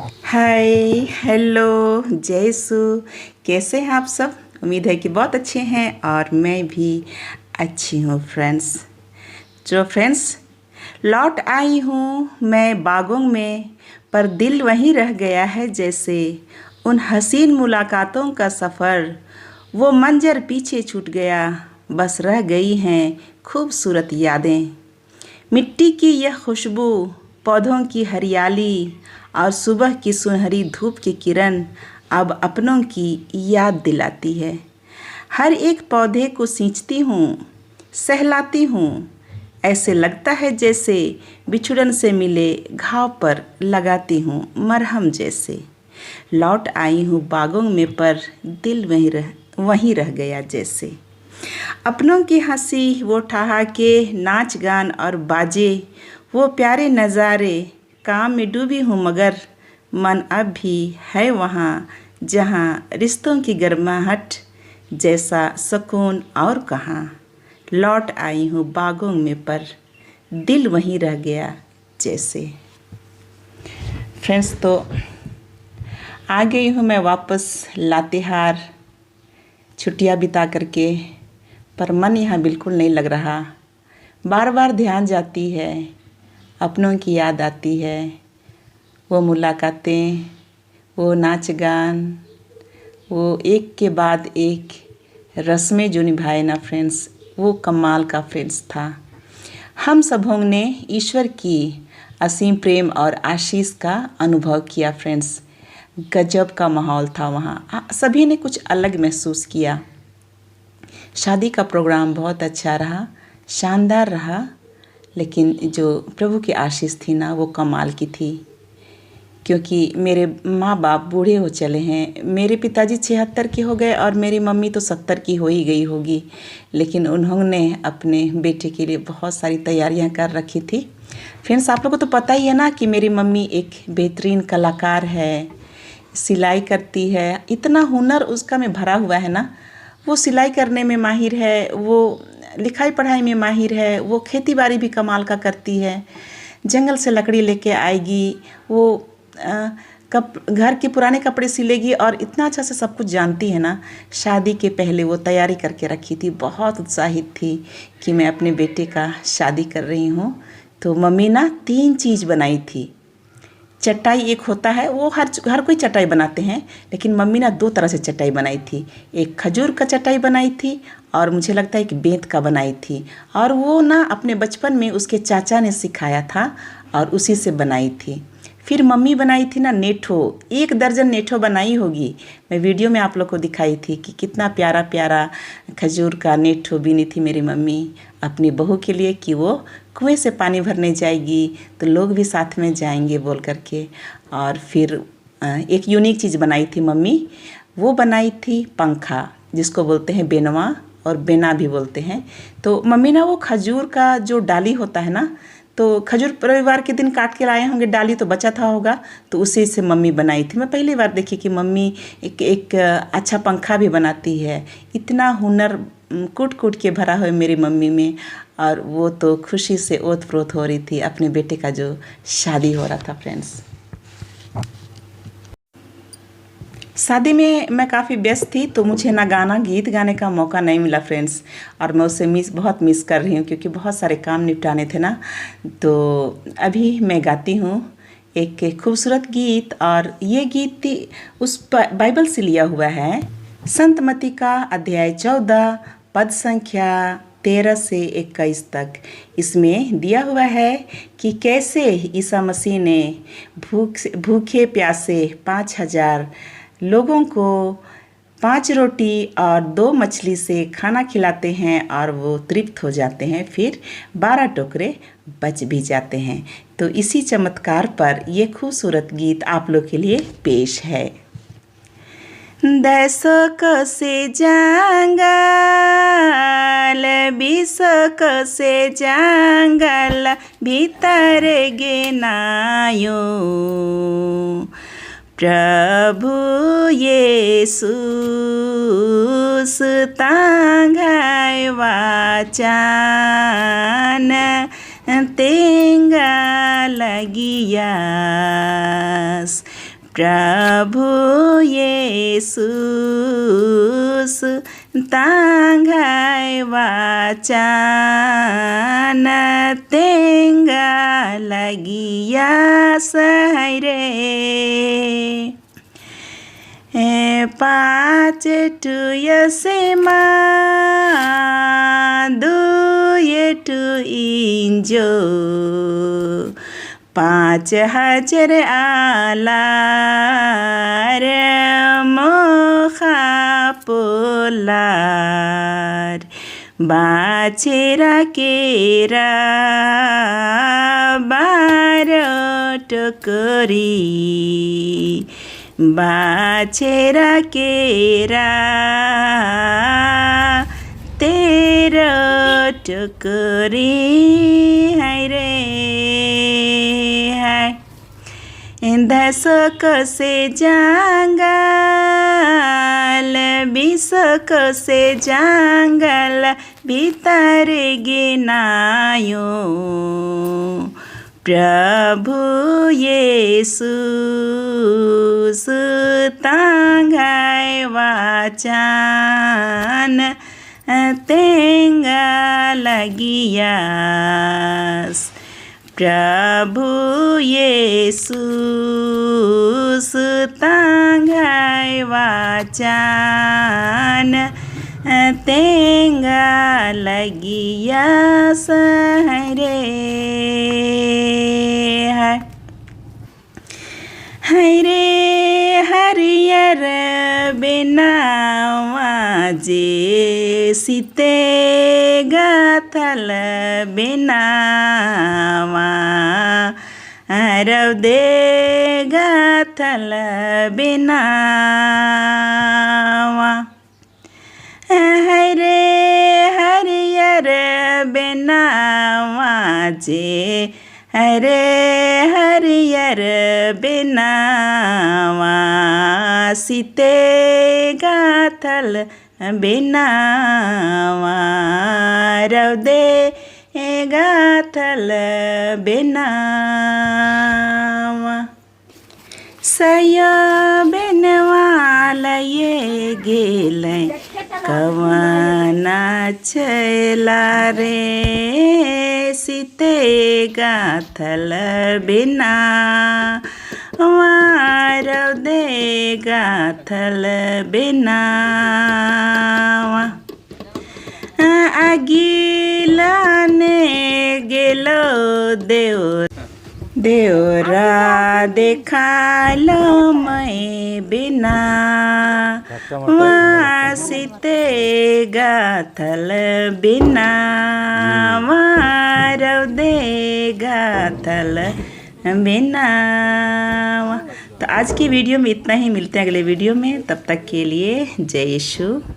हाय, hello, जयसु। कैसे हैं आप सब? उम्मीद है कि बहुत अच्छे हैं और मैं भी अच्छी हूँ फ्रेंड्स। फ्रेंड्स, लौट आई हूँ मैं बागों में, पर दिल वहीं रह गया है जैसे। उन हसीन मुलाकातों का सफ़र, वो मंजर पीछे छूट गया, बस रह गई हैं खूबसूरत यादें। मिट्टी की यह खुशबू, पौधों की हरियाली और सुबह की सुनहरी धूप की किरण अब अपनों की याद दिलाती है। हर एक पौधे को सींचती हूँ, सहलाती हूँ, ऐसे लगता है जैसे बिछुड़न से मिले घाव पर लगाती हूँ मरहम जैसे। लौट आई हूँ बागों में, पर दिल वहीं रह गया जैसे। अपनों की हंसी, वो ठहाके, नाच गान और बाजे, वो प्यारे नज़ारे, काम में डूबी हूँ मगर मन अब भी है वहाँ जहाँ रिश्तों की गर्माहट जैसा सुकून और कहाँ। लौट आई हूँ बागों में, पर दिल वहीं रह गया जैसे। फ्रेंड्स, तो आ गई हूँ मैं वापस लातेहार छुट्टियाँ बिता करके, पर मन यहाँ बिल्कुल नहीं लग रहा। बार बार ध्यान जाती है, अपनों की याद आती है, वो मुलाकातें, वो नाच गान, वो एक के बाद एक रस्में जो निभाए ना फ्रेंड्स, वो कमाल का फ्रेंड्स था। हम सबों ने ईश्वर की असीम प्रेम और आशीष का अनुभव किया फ्रेंड्स। गजब का माहौल था वहाँ, सभी ने कुछ अलग महसूस किया। शादी का प्रोग्राम बहुत अच्छा रहा, शानदार रहा, लेकिन जो प्रभु की आशीष थी ना, वो कमाल की थी। क्योंकि मेरे माँ बाप बूढ़े हो चले हैं। मेरे पिताजी 76 के हो गए और मेरी मम्मी तो 70 की हो ही गई होगी, लेकिन उन्होंने अपने बेटे के लिए बहुत सारी तैयारियां कर रखी थी। फ्रेंड्स, आप लोगों को तो पता ही है ना कि मेरी मम्मी एक बेहतरीन कलाकार है, सिलाई करती है। इतना हुनर उसका में भरा हुआ है ना। वो सिलाई करने में माहिर है, वो लिखाई पढ़ाई में माहिर है, वो खेती बाड़ी भी कमाल का करती है। जंगल से लकड़ी लेके आएगी, वो घर के पुराने कपड़े सिलेगी और इतना अच्छा से सब कुछ जानती है ना। शादी के पहले वो तैयारी करके रखी थी, बहुत उत्साहित थी कि मैं अपने बेटे का शादी कर रही हूँ। तो मम्मी ना 3 चीज़ बनाई थी। चटाई एक होता है, वो हर कोई चटाई बनाते हैं, लेकिन मम्मी ना 2 तरह से चटाई बनाई थी। एक खजूर का चटाई बनाई थी और मुझे लगता है कि बेंत का बनाई थी। और वो ना अपने बचपन में उसके चाचा ने सिखाया था और उसी से बनाई थी। फिर मम्मी बनाई थी ना नेठो, 1 दर्जन नेठो बनाई होगी। मैं वीडियो में आप लोग को दिखाई थी कि कितना प्यारा प्यारा खजूर का नेठो बीनी थी मेरी मम्मी अपनी बहू के लिए, कि वो कुएं से पानी भरने जाएगी तो लोग भी साथ में जाएंगे बोल करके। और फिर एक यूनिक चीज़ बनाई थी मम्मी, वो बनाई थी पंखा, जिसको बोलते हैं बेनवा और बेना भी बोलते हैं। तो मम्मी ना वो खजूर का जो डाली होता है ना, तो खजूर रविवार के दिन काट के लाए होंगे, डाली तो बचा था होगा, तो उसी से मम्मी बनाई थी। मैं पहली बार देखी कि मम्मी एक अच्छा पंखा भी बनाती है। इतना हुनर कूट कूट के भरा हुआ मेरी मम्मी में। और वो तो खुशी से ओत प्रोत हो रही थी, अपने बेटे का जो शादी हो रहा था फ्रेंड्स। शादी में मैं काफ़ी व्यस्त थी, तो मुझे ना गीत गाने का मौका नहीं मिला फ्रेंड्स। और मैं उसे बहुत मिस कर रही हूँ, क्योंकि बहुत सारे काम निपटाने थे ना। तो अभी मैं गाती हूँ एक खूबसूरत गीत, और ये गीत उस बाइबल से लिया हुआ है। संत मत्ती का अध्याय 14 पद संख्या 13 से 21 तक। इसमें दिया हुआ है कि कैसे ईसा मसीह ने भूखे प्यासे 5,000 लोगों को 5 रोटी और 2 मछली से खाना खिलाते हैं और वो तृप्त हो जाते हैं, फिर 12 टोकरे बच भी जाते हैं। तो इसी चमत्कार पर ये खूबसूरत गीत आप लोग के लिए पेश है। 10 से जंगल, 20 से जंगल भीतर गेनायो, प्रभु येसु तांघाय वाचान तेंगा लगियास, प्रभु येशु तांघाय वाचन तेंगा लगिया सहरे पाँच टुयसेमा दुए टु इंजो 5000 आलार मोखा पोलार बाछेरा केरा 12 टोकरी बाछेरा केरा 13 टोकरी हाय रे हाय 10 से जंगल 20 से जंगल भीतर गिनायो प्रभु येशु तांघाय वाचन तेंगा लगियास प्रभु येशु तांघाय वाचन तेंगा लगियास हरे हरे हरियर बेनावा जे सीते गाथल बेनावा रवदे गाथल बेनावा हरे हरियर बेनावा जे हरे हरियर बेनावा सीते गाथल बेनावा रवदे गाथल बेनावा सया बेनवाला ये गेलै कवना चला रे सीते गाथल बिना रवदे गाथल बिना अगिलाने गेलो देवरा देखालो मैं बिना सीते गाथल बिना रवदे गाथल बिना। तो आज की वीडियो में इतना ही, मिलते हैं अगले वीडियो में, तब तक के लिए जय यीशु।